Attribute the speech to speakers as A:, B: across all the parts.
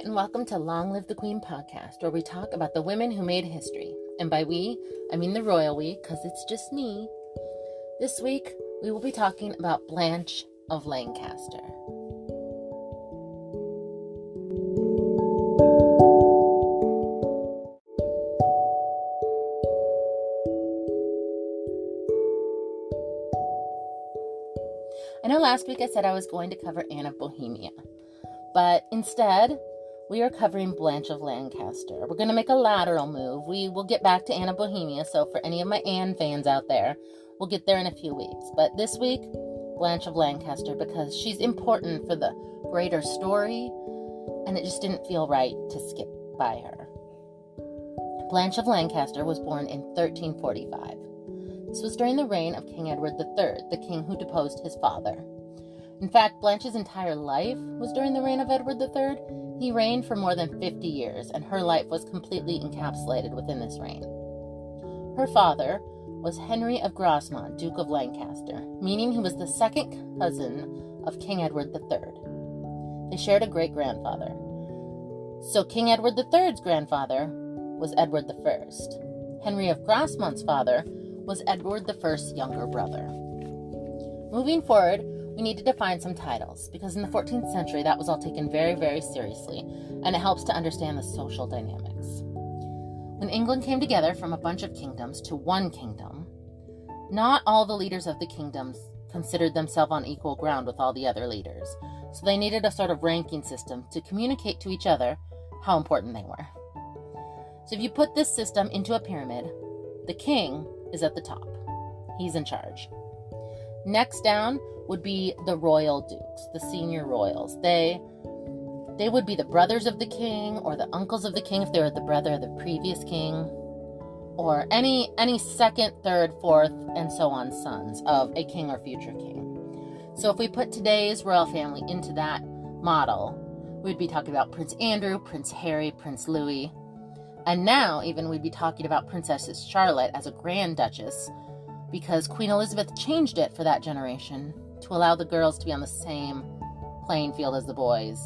A: And welcome to Long Live the Queen podcast, where we talk about the women who made history. And by we, I mean the royal we, because it's just me. This week, we will be talking about Blanche of Lancaster. I know last week I said I was going to cover Anne of Bohemia, but instead, we are covering Blanche of Lancaster. We're going to make a lateral move. We will get back to Anne of Bohemia, so for any of my Anne fans out there, we'll get there in a few weeks. But this week, Blanche of Lancaster, because she's important for the greater story, and it just didn't feel right to skip by her. Blanche of Lancaster was born in 1345. This was during the reign of King Edward III, the king who deposed his father. In fact, Blanche's entire life was during the reign of Edward III. He reigned for more than 50 years, and her life was completely encapsulated within this reign. Her father was Henry of Grosmont, Duke of Lancaster, meaning he was the second cousin of King Edward III. They shared a great-grandfather. So King Edward III's grandfather was Edward I. Henry of Grosmont's father was Edward I's younger brother. Moving forward, we need to define some titles, because in the 14th century, that was all taken very, very seriously, and it helps to understand the social dynamics. When England came together from a bunch of kingdoms to one kingdom, not all the leaders of the kingdoms considered themselves on equal ground with all the other leaders, so they needed a sort of ranking system to communicate to each other how important they were. So if you put this system into a pyramid, the king is at the top. He's in charge. Next down would be the royal dukes, the senior royals. They would be the brothers of the king or the uncles of the king if they were the brother of the previous king, or any second, third, fourth, and so on sons of a king or future king. So if we put today's royal family into that model, we'd be talking about Prince Andrew, Prince Harry, Prince Louis, and now even we'd be talking about Princess Charlotte as a Grand Duchess, because Queen Elizabeth changed it for that generation to allow the girls to be on the same playing field as the boys.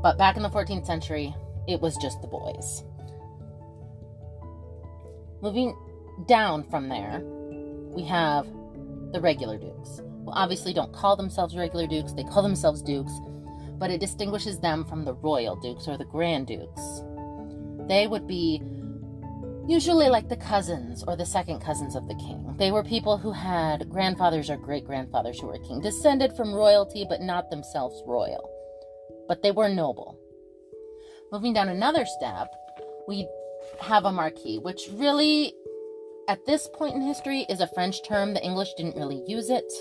A: But back in the 14th century, it was just the boys. Moving down from there, we have the regular dukes. Well, obviously don't call themselves regular dukes, they call themselves dukes, but it distinguishes them from the royal dukes or the grand dukes. They would be usually like the cousins or the second cousins of the king. They were people who had grandfathers or great-grandfathers who were king, descended from royalty but not themselves royal. But they were noble. Moving down another step, we have a marquis, which really, at this point in history, is a French term. The English didn't really use it.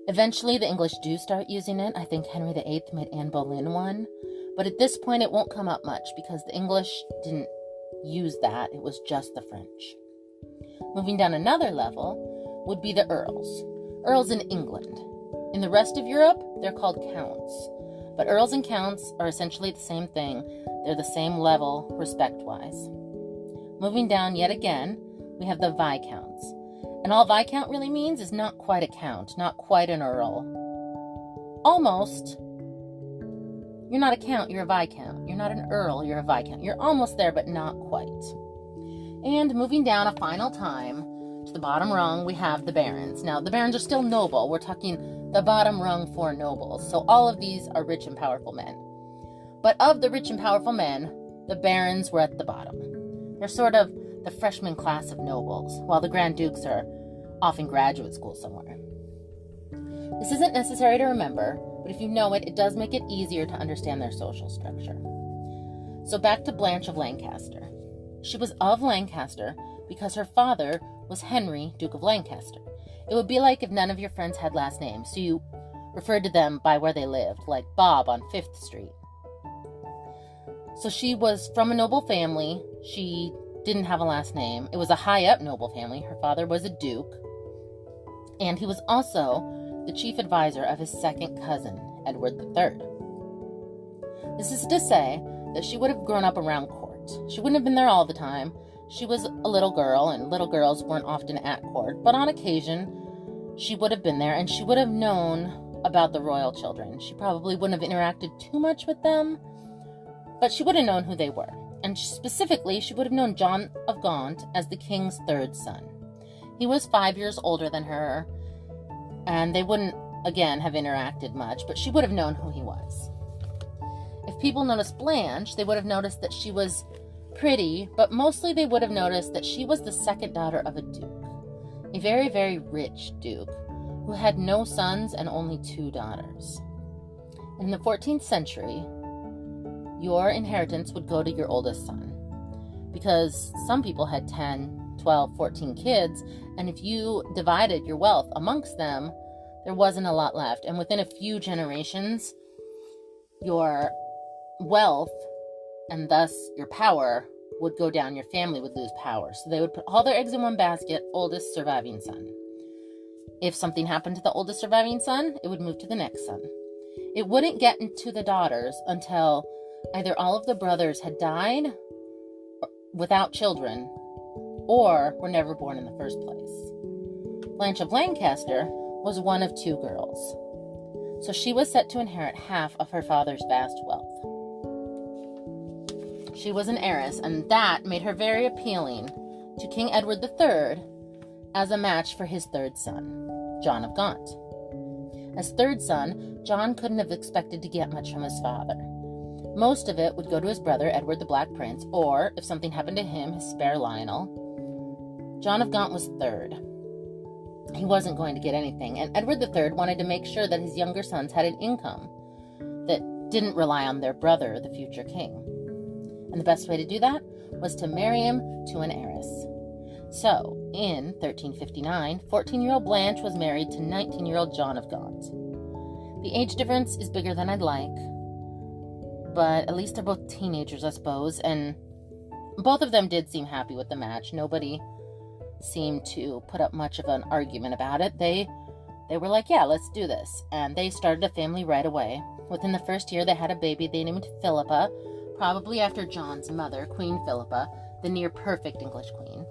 A: Eventually, the English do start using it. I think Henry VIII made Anne Boleyn one. But at this point, it won't come up much because the English didn't use that. It was just the French. Moving down another level would be the earls. Earls in England. In the rest of Europe, they're called counts. But earls and counts are essentially the same thing. They're the same level, respect-wise. Moving down yet again, we have the viscounts. And all viscount really means is not quite a count, not quite an earl. Almost. You're not a count, you're a viscount. You're not an earl, you're a viscount. You're almost there, but not quite. And moving down a final time, to the bottom rung, we have the barons. Now, the barons are still noble. We're talking the bottom rung for nobles. So all of these are rich and powerful men. But of the rich and powerful men, the barons were at the bottom. They're sort of the freshman class of nobles, while the grand dukes are off in graduate school somewhere. This isn't necessary to remember, but if you know it, it does make it easier to understand their social structure. So back to Blanche of Lancaster. She was of Lancaster because her father was Henry, Duke of Lancaster. It would be like if none of your friends had last names, so you referred to them by where they lived, like Bob on 5th Street. So she was from a noble family. She didn't have a last name. It was a high-up noble family. Her father was a duke, and he was also the chief advisor of his second cousin, Edward III. This is to say that she would have grown up around court. She wouldn't have been there all the time. She was a little girl, and little girls weren't often at court, but on occasion, she would have been there, and she would have known about the royal children. She probably wouldn't have interacted too much with them, but she would have known who they were. And specifically, she would have known John of Gaunt as the king's third son. He was 5 years older than her, and they wouldn't, again, have interacted much, but she would have known who he was. If people noticed Blanche, they would have noticed that she was pretty, but mostly they would have noticed that she was the second daughter of a duke, a very, very rich duke, who had no sons and only 2 daughters. In the 14th century, your inheritance would go to your oldest son, because some people had 10, 12, 14 kids, and if you divided your wealth amongst them, there wasn't a lot left. And within a few generations, your wealth and thus your power would go down. Your family would lose power. So they would put all their eggs in one basket, oldest surviving son. If something happened to the oldest surviving son, it would move to the next son. It wouldn't get into the daughters until either all of the brothers had died without children or were never born in the first place. Blanche of Lancaster was one of 2 girls, so she was set to inherit half of her father's vast wealth. She was an heiress, and that made her very appealing to King Edward III as a match for his third son, John of Gaunt. As third son, John couldn't have expected to get much from his father. Most of it would go to his brother, Edward the Black Prince, or, if something happened to him, his spare Lionel. John of Gaunt was third. He wasn't going to get anything, and Edward III wanted to make sure that his younger sons had an income that didn't rely on their brother, the future king. And the best way to do that was to marry him to an heiress. So, in 1359, 14-year-old Blanche was married to 19-year-old John of Gaunt. The age difference is bigger than I'd like, but at least they're both teenagers, I suppose, and both of them did seem happy with the match. Nobody seemed to put up much of an argument about it. They were like, yeah, let's do this. And they started a family right away. Within the first year, they had a baby they named Philippa, probably after John's mother, Queen Philippa, the near-perfect English queen.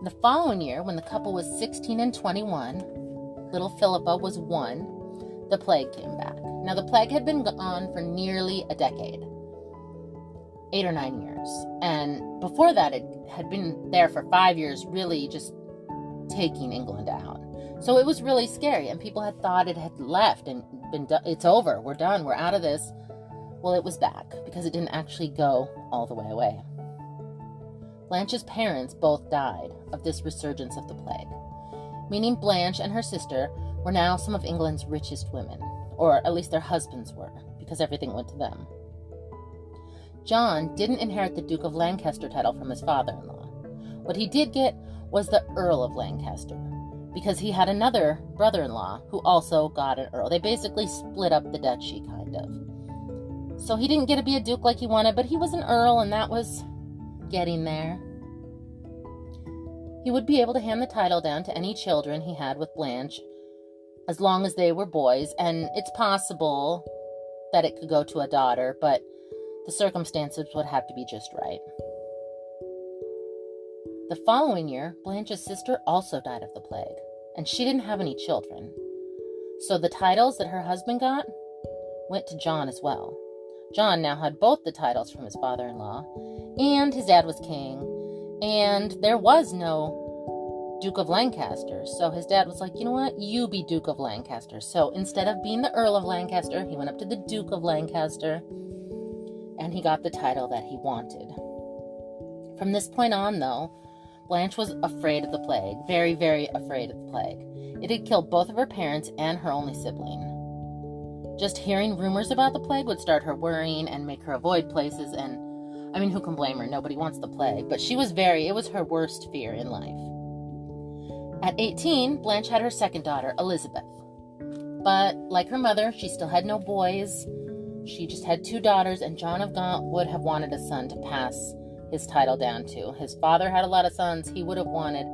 A: The following year, when the couple was 16 and 21, little Philippa was 1, the plague came back. Now, the plague had been on for nearly a decade, 8 or 9 years. And before that, it had been there for 5 years, really just taking England out. So it was really scary, and people had thought it had left and been done. It's over. We're done. We're out of this. Well, it was back because it didn't actually go all the way away. Blanche's parents both died of this resurgence of the plague, meaning Blanche and her sister were now some of England's richest women, or at least their husbands were, because everything went to them. John didn't inherit the Duke of Lancaster title from his father-in-law. What he did get was the Earl of Lancaster, because he had another brother-in-law who also got an earl. They basically split up the duchy, kind of. So he didn't get to be a duke like he wanted, but he was an earl, and that was getting there. He would be able to hand the title down to any children he had with Blanche, as long as they were boys, and it's possible that it could go to a daughter, but the circumstances would have to be just right. The following year, Blanche's sister also died of the plague, and she didn't have any children. So the titles that her husband got went to John as well. John now had both the titles from his father-in-law, and his dad was king, and there was no Duke of Lancaster. So his dad was like, you know what, you be Duke of Lancaster. So instead of being the Earl of Lancaster, he went up to the Duke of Lancaster, and he got the title that he wanted. From this point on, though, Blanche was afraid of the plague, very, very afraid of the plague. It had killed both of her parents and her only sibling. Just hearing rumors about the plague would start her worrying and make her avoid places, and, I mean, who can blame her? Nobody wants the plague, but it was her worst fear in life. At 18, Blanche had her second daughter, Elizabeth. But, like her mother, she still had no boys. She just had 2 daughters, and John of Gaunt would have wanted a son to pass his title down to. His father had a lot of sons. He would have wanted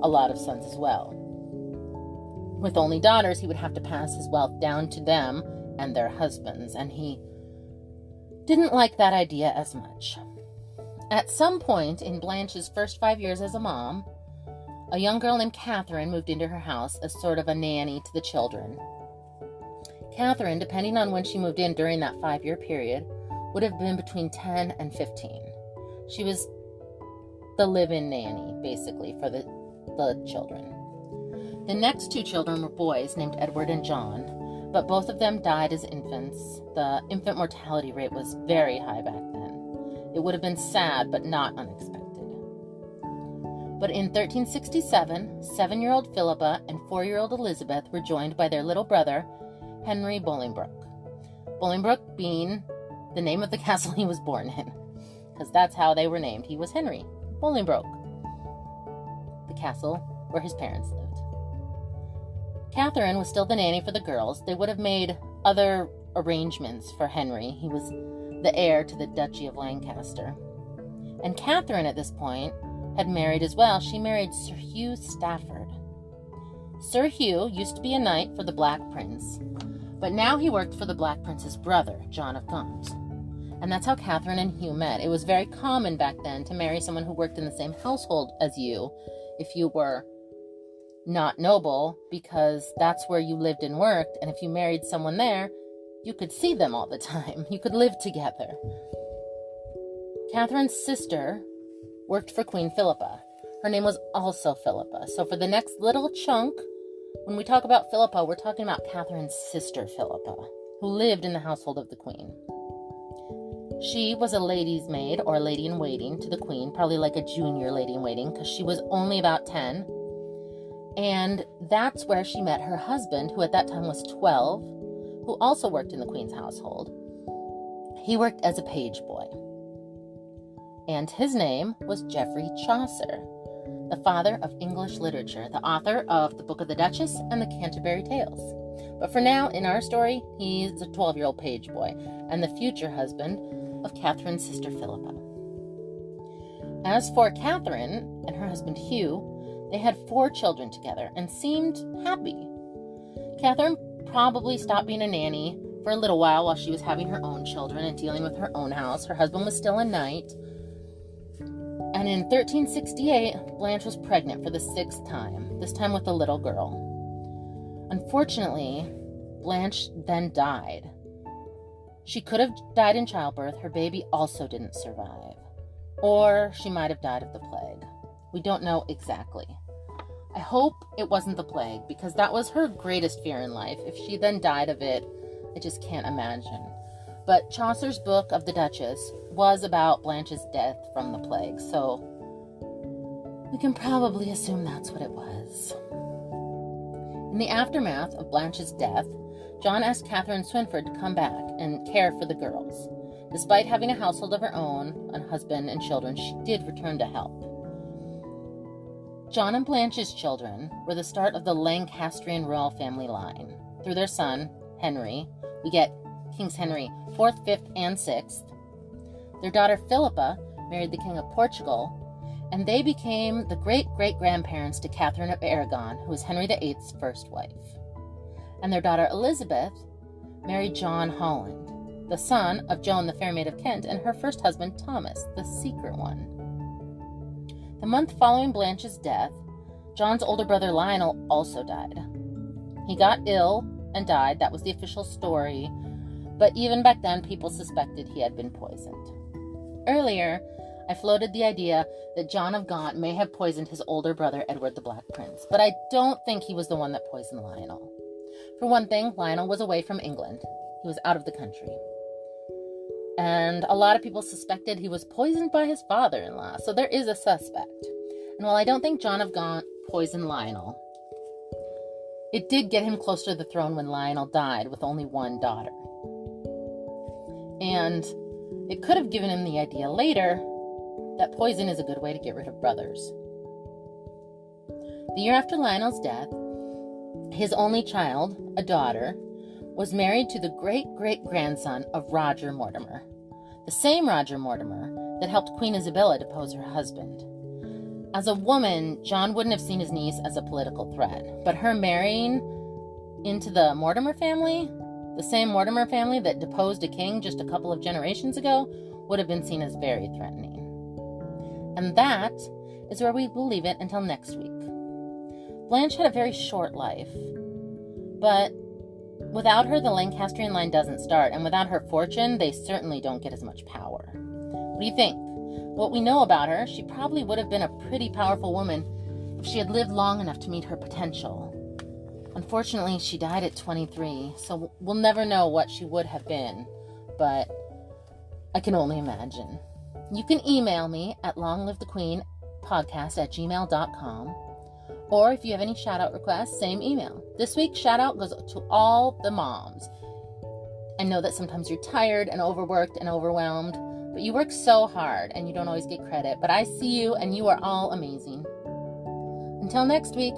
A: a lot of sons as well. With only daughters, he would have to pass his wealth down to them and their husbands, and he didn't like that idea as much. At some point in Blanche's first 5 years as a mom, a young girl named Catherine moved into her house as sort of a nanny to the children. Catherine, depending on when she moved in during that 5-year period, would have been between 10 and 15. She was the live-in nanny, basically, for the children. The next 2 children were boys named Edward and John, but both of them died as infants. The infant mortality rate was very high back then. It would have been sad, but not unexpected. But in 1367, 7-year-old Philippa and 4-year-old Elizabeth were joined by their little brother, Henry Bolingbroke. Bolingbroke being the name of the castle he was born in, because that's how they were named. He was Henry Bolingbroke, the castle where his parents lived. Catherine was still the nanny for the girls. They would have made other arrangements for Henry. He was the heir to the Duchy of Lancaster. And Catherine, at this point, had married as well. She married Sir Hugh Stafford. Sir Hugh used to be a knight for the Black Prince, but now he worked for the Black Prince's brother, John of Gaunt. And that's how Catherine and Hugh met. It was very common back then to marry someone who worked in the same household as you, if you were not noble, because that's where you lived and worked, and if you married someone there, you could see them all the time. You could live together. Catherine's sister worked for Queen Philippa. Her name was also Philippa. So for the next little chunk, when we talk about Philippa, we're talking about Catherine's sister Philippa, who lived in the household of the Queen. She was a lady's maid, or a lady-in-waiting to the Queen, probably like a junior lady-in-waiting, because she was only about 10. And that's where she met her husband, who at that time was 12, who also worked in the Queen's household. He worked as a page boy. And his name was Geoffrey Chaucer, the father of English literature, the author of the Book of the Duchess and the Canterbury Tales. But for now, in our story, he's a 12-year-old page boy and the future husband of Catherine's sister Philippa. As for Catherine and her husband Hugh, they had 4 children together and seemed happy. Catherine probably stopped being a nanny for a little while she was having her own children and dealing with her own house. Her husband was still a knight. And in 1368, Blanche was pregnant for the 6th time, this time with a little girl. Unfortunately, Blanche then died. She could have died in childbirth. Her baby also didn't survive. Or she might have died of the plague. We don't know exactly. I hope it wasn't the plague, because that was her greatest fear in life. If she then died of it, I just can't imagine. But Chaucer's Book of the Duchess was about Blanche's death from the plague, so we can probably assume that's what it was. In the aftermath of Blanche's death, John asked Catherine Swynford to come back and care for the girls. Despite having a household of her own, a husband and children, she did return to help. John and Blanche's children were the start of the Lancastrian royal family line. Through their son, Henry, we get Kings Henry IV, V, and VI. Their daughter Philippa married the King of Portugal, and they became the great-great-grandparents to Catherine of Aragon, who was Henry VIII's first wife. And their daughter Elizabeth married John Holland, the son of Joan the Fair Maid of Kent, and her first husband Thomas, the secret one. The month following Blanche's death, John's older brother Lionel also died. He got ill and died. That was the official story. But even back then, people suspected he had been poisoned. Earlier, I floated the idea that John of Gaunt may have poisoned his older brother, Edward the Black Prince. But I don't think he was the one that poisoned Lionel. For one thing, Lionel was away from England. He was out of the country. And a lot of people suspected he was poisoned by his father-in-law, so there is a suspect. And while I don't think John of Gaunt poisoned Lionel, it did get him closer to the throne when Lionel died with only one daughter. And it could have given him the idea later that poison is a good way to get rid of brothers. The year after Lionel's death, his only child, a daughter, was married to the great-great-grandson of Roger Mortimer, the same Roger Mortimer that helped Queen Isabella depose her husband. As a woman, John wouldn't have seen his niece as a political threat, but her marrying into the Mortimer family, the same Mortimer family that deposed a king just a couple of generations ago, would have been seen as very threatening. And that is where we will leave it until next week. Blanche had a very short life, but Without her, the Lancastrian line doesn't start, and without her fortune, they certainly don't get as much power. What do you think? What we know about her, she probably would have been a pretty powerful woman if she had lived long enough to meet her potential. Unfortunately, she died at 23, so we'll never know what she would have been, but I can only imagine. You can email me at longlivethequeenpodcast@gmail.com, or if you have any shout-out requests, same email. This week's shout-out goes to all the moms. I know that sometimes you're tired and overworked and overwhelmed, but you work so hard and you don't always get credit, but I see you and you are all amazing. Until next week,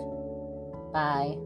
A: bye.